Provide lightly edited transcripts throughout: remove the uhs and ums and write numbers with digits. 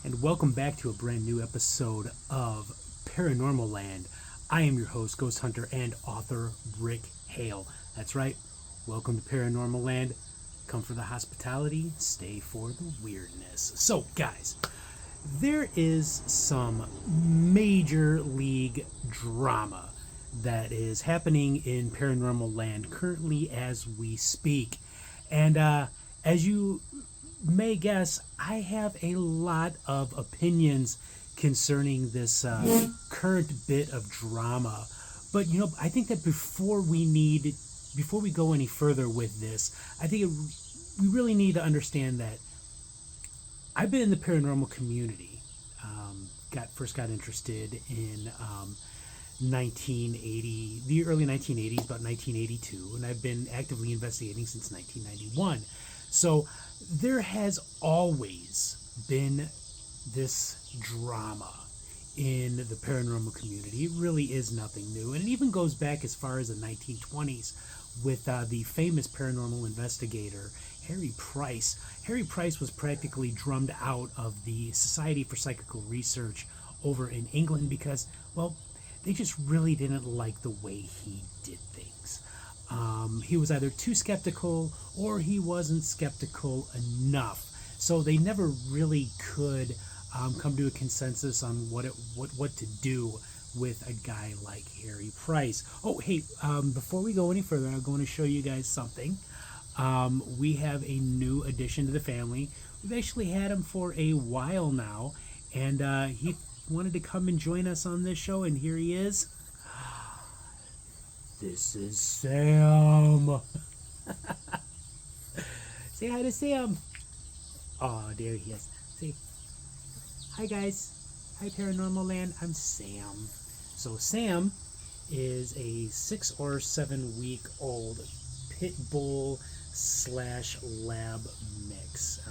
and welcome back to a brand new episode of Paranormalland. I am your host, ghost hunter, and author Rick Hale. That's right, welcome to Paranormalland. Come for the hospitality, stay for the weirdness. So, guys, there is some major league drama that is happening in Paranormalland currently as we speak. And as you may guess, I have a lot of opinions concerning this current bit of drama. But I think that before we go any further with this, I think we really need to understand that I've been in the paranormal community. First got interested in 1980, the early 1980s, about 1982, and I've been actively investigating since 1991. So there has always been this drama in the paranormal community. It really is nothing new, and it even goes back as far as the 1920s with the famous paranormal investigator Harry Price. Harry Price was practically drummed out of the Society for Psychical Research over in England because, well, they just really didn't like the way he did things. He was either too skeptical or he wasn't skeptical enough. So they never really could come to a consensus on what to do with a guy like Harry Price. Oh, hey, before we go any further, I'm going to show you guys something. We have a new addition to the family. We've actually had him for a while now, and he wanted to come and join us on this show, and here he is. This is Sam. Say hi to Sam. Oh, there he is. Say, hi guys. Hi Paranormalland. I'm Sam. So Sam is a 6 or 7 week old pit bull / lab mix.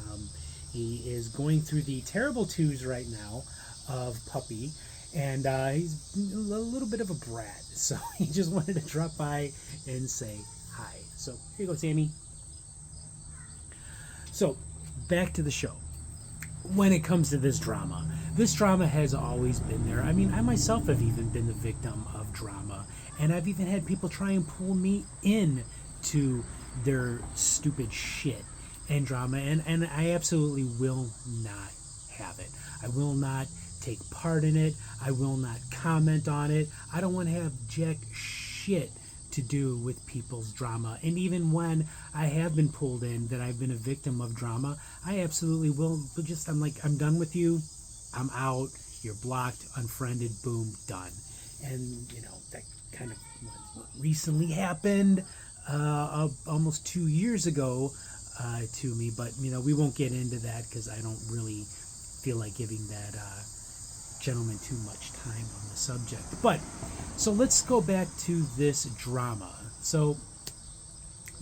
He is going through the terrible twos right now of puppy, and he's a little bit of a brat, so he just wanted to drop by and say hi. So here you go, Sammy. So back to the show. When it comes to this drama has always been there. I mean, I myself have even been the victim of drama, and I've even had people try and pull me in to their stupid shit and drama, and I absolutely will not have it. I will not take part in it. I will not comment on it. I don't want to have jack shit to do with people's drama. And even when I have been pulled in, that I've been a victim of drama, I absolutely will. But I'm like, I'm done with you. I'm out. You're blocked, unfriended, boom, done. And that kind of what recently happened almost 2 years ago to me. But we won't get into that because I don't really feel like giving that gentleman too much time on the subject. But so let's go back to this drama. So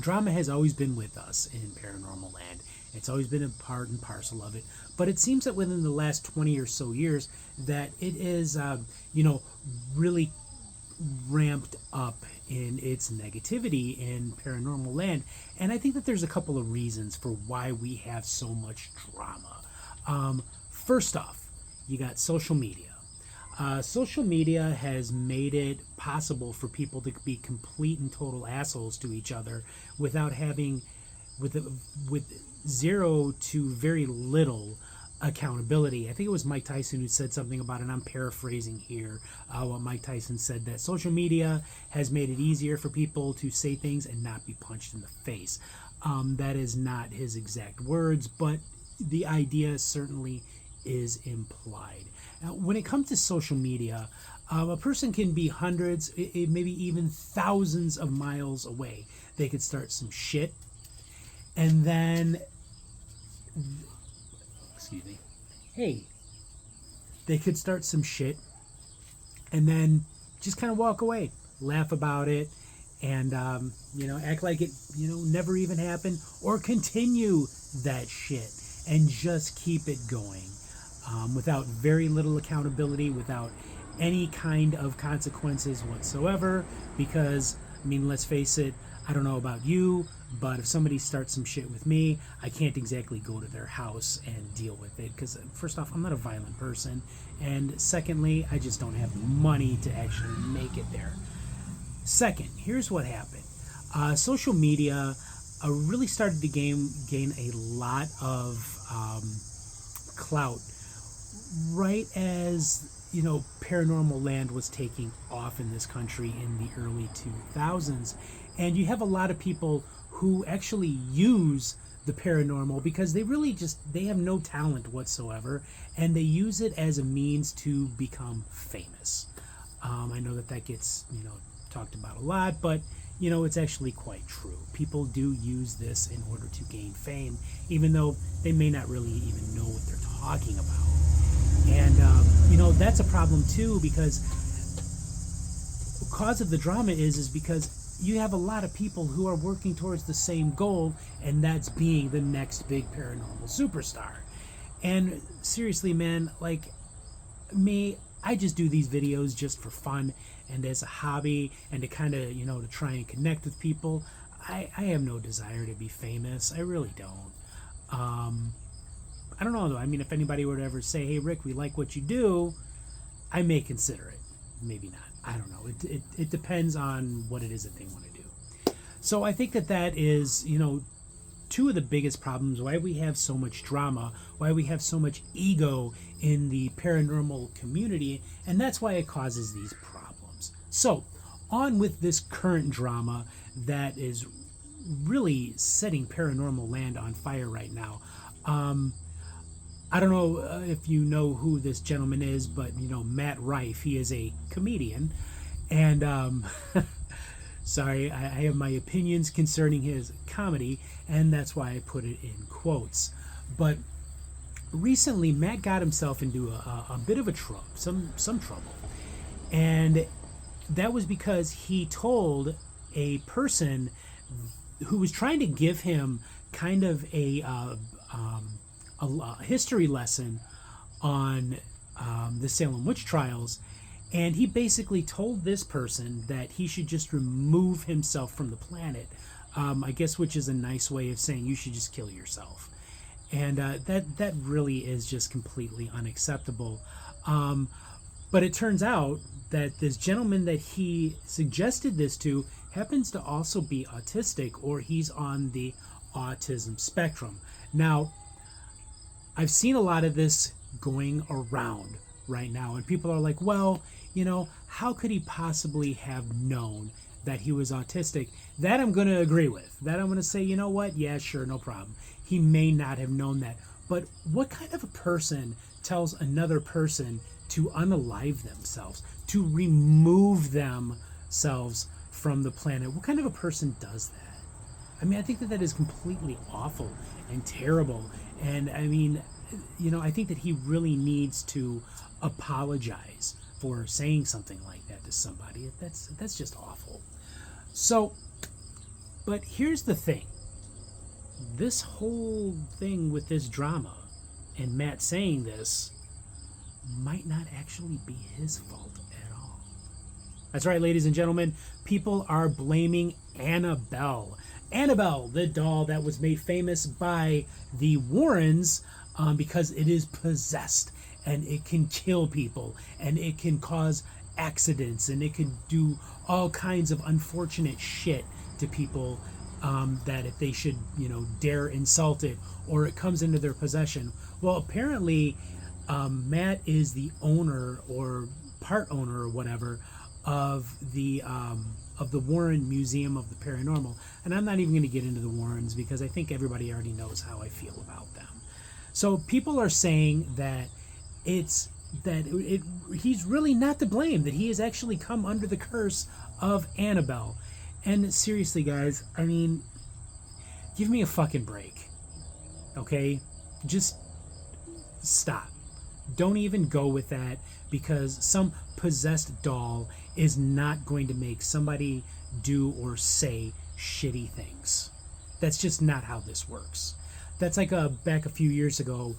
drama has always been with us in Paranormalland. It's always been a part and parcel of it. But it seems that within the last 20 or so years that it is really ramped up in its negativity in Paranormalland. And I think that there's a couple of reasons for why we have so much drama. First off, you got social media. Social media has made it possible for people to be complete and total assholes to each other without having, with zero to very little accountability. I think it was Mike Tyson who said something about it, and I'm paraphrasing here what Mike Tyson said, that social media has made it easier for people to say things and not be punched in the face. That is not his exact words, but the idea certainly is implied. Now, when it comes to social media, a person can be hundreds, maybe even thousands of miles away. They could start some shit, and then, they could start some shit, and then just kind of walk away, laugh about it, and act like it never even happened, or continue that shit and just keep it going. Without very little accountability, without any kind of consequences whatsoever, because, I mean, let's face it, I don't know about you, but if somebody starts some shit with me, I can't exactly go to their house and deal with it because, first off, I'm not a violent person, and secondly, I just don't have the money to actually make it there. Second, here's what happened. Social media really started to gain a lot of clout right as Paranormalland was taking off in this country in the early 2000s. And you have a lot of people who actually use the paranormal because they have no talent whatsoever, and they use it as a means to become famous. I know that gets, talked about a lot, but, it's actually quite true. People do use this in order to gain fame, even though they may not really even know what they're talking about. And, that's a problem too, because the cause of the drama is because you have a lot of people who are working towards the same goal, and that's being the next big paranormal superstar. And seriously, man, like me, I just do these videos just for fun and as a hobby and to kind of, to try and connect with people. I have no desire to be famous. I really don't. I don't know, though. I mean, if anybody were to ever say, hey, Rick, we like what you do, I may consider it. Maybe not. I don't know. It depends on what it is that they want to do. So I think that is, two of the biggest problems, why we have so much drama, why we have so much ego in the paranormal community, and that's why it causes these problems. So, on with this current drama that is really setting Paranormalland on fire right now. I don't know if you know who this gentleman is, but, Matt Rife, he is a comedian, and sorry, I have my opinions concerning his comedy, and that's why I put it in quotes. But recently, Matt got himself into a bit of a trouble, some trouble, and that was because he told a person who was trying to give him kind of a history lesson on the Salem witch trials. And he basically told this person that he should just remove himself from the planet, I guess, which is a nice way of saying you should just kill yourself. And that really is just completely unacceptable. But it turns out that this gentleman that he suggested this to happens to also be autistic, or he's on the autism spectrum. Now, I've seen a lot of this going around right now, and people are like, well, how could he possibly have known that he was autistic? That I'm going to agree with. That I'm going to say, you know what? Yeah, sure, no problem. He may not have known that. But what kind of a person tells another person to unalive themselves, to remove themselves from the planet? What kind of a person does that? I mean, I think that is completely awful and terrible. And I mean, I think that he really needs to apologize for saying something like that to somebody. That's just awful. So, but here's the thing. This whole thing with this drama and Matt saying this might not actually be his fault at all. That's right, ladies and gentlemen. People are blaming Annabelle. Annabelle, the doll that was made famous by the Warrens, because it is possessed and it can kill people and it can cause accidents and it can do all kinds of unfortunate shit to people, that if they should, dare insult it or it comes into their possession. Well, apparently, Matt is the owner or part owner or whatever of the Warren Museum of the Paranormal. And I'm not even going to get into the Warrens because I think everybody already knows how I feel about them. So people are saying that he's really not to blame, that he has actually come under the curse of Annabelle. And seriously, guys, I mean, give me a fucking break. Okay? Just stop. Don't even go with that, because some possessed doll is not going to make somebody do or say shitty things. That's just not how this works. That's like back a few years ago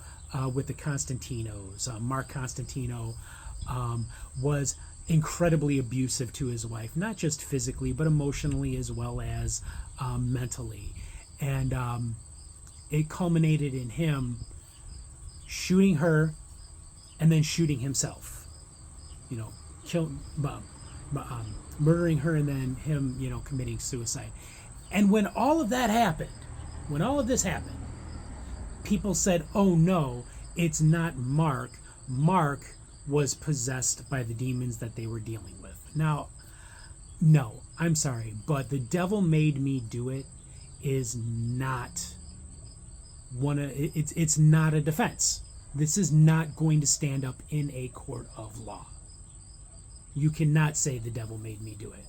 with the Constantinos. Mark Constantino was incredibly abusive to his wife, not just physically, but emotionally as well as mentally. And it culminated in him shooting her and then shooting himself. You know, murdering her and then him, committing suicide. And when all of that happened, when all of this happened, people said, oh no, it's not Mark. Mark was possessed by the demons that they were dealing with. Now, no, I'm sorry, but the devil made me do it is not it's not a defense. This is not going to stand up in a court of law. You cannot say the devil made me do it,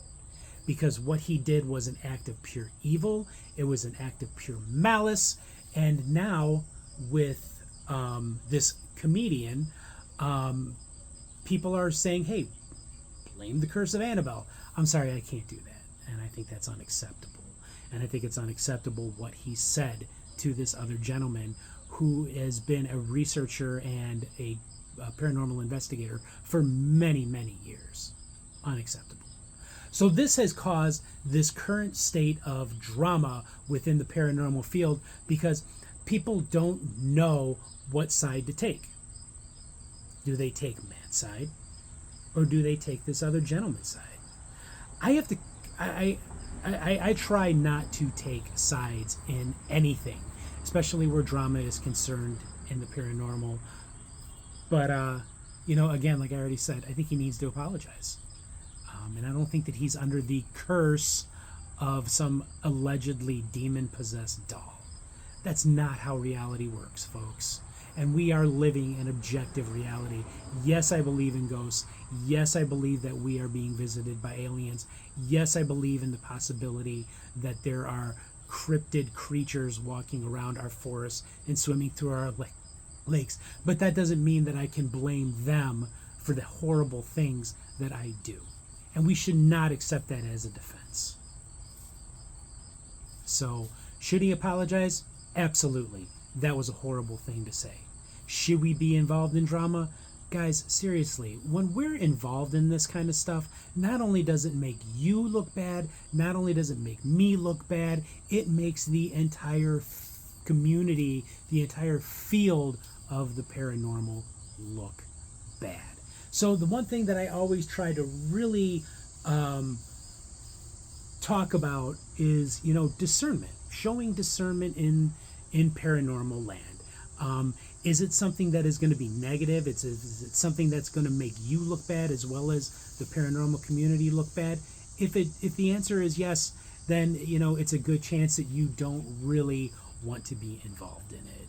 because what he did was an act of pure evil. It was an act of pure malice. And now with this comedian, people are saying, hey, blame the curse of Annabelle. I'm sorry, I can't do that. And I think that's unacceptable. And I think it's unacceptable what he said to this other gentleman who has been a researcher and a paranormal investigator for many, many years. Unacceptable. So this has caused this current state of drama within the paranormal field because people don't know what side to take. Do they take Matt's side, or do they take this other gentleman's side? I try not to take sides in anything, especially where drama is concerned in the paranormal. But again, like I already said, I think he needs to apologize, and I don't think that he's under the curse of some allegedly demon-possessed doll. That's not how reality works, folks. And we are living an objective reality. Yes, I believe in ghosts. Yes, I believe that we are being visited by aliens. Yes, I believe in the possibility that there are cryptid creatures walking around our forests and swimming through our lakes. But that doesn't mean that I can blame them for the horrible things that I do. And we should not accept that as a defense. So, should he apologize? Absolutely. That was a horrible thing to say. Should we be involved in drama? Guys, seriously, when we're involved in this kind of stuff, not only does it make you look bad, not only does it make me look bad, it makes the entire community, the entire field of the paranormal look bad. So the one thing that I always try to really talk about is, discernment, showing discernment in paranormal land. Is it something that is going to be negative? Is it something that's going to make you look bad as well as the paranormal community look bad? If the answer is yes, then it's a good chance that you don't really want to be involved in it.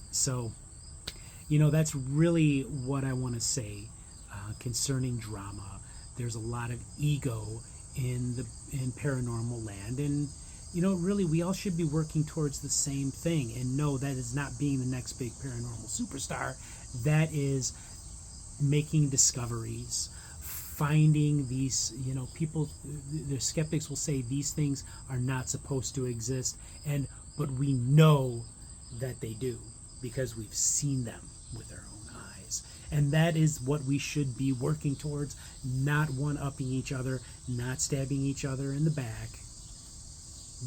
So that's really what I want to say concerning drama. There's a lot of ego in paranormal land, and really, we all should be working towards the same thing. And no, that is not being the next big paranormal superstar. That is making discoveries, finding these, people, the skeptics will say these things are not supposed to exist. But we know that they do because we've seen them with our own eyes. And that is what we should be working towards, not one-upping each other, not stabbing each other in the back.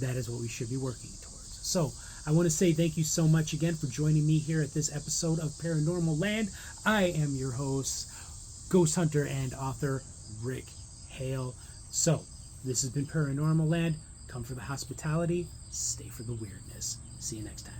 That is what we should be working towards. So I want to say thank you so much again for joining me here at this episode of Paranormal Land. I am your host, ghost hunter and author Rick Hale. So this has been Paranormal Land. Come for the hospitality, stay for the weirdness. See you next time.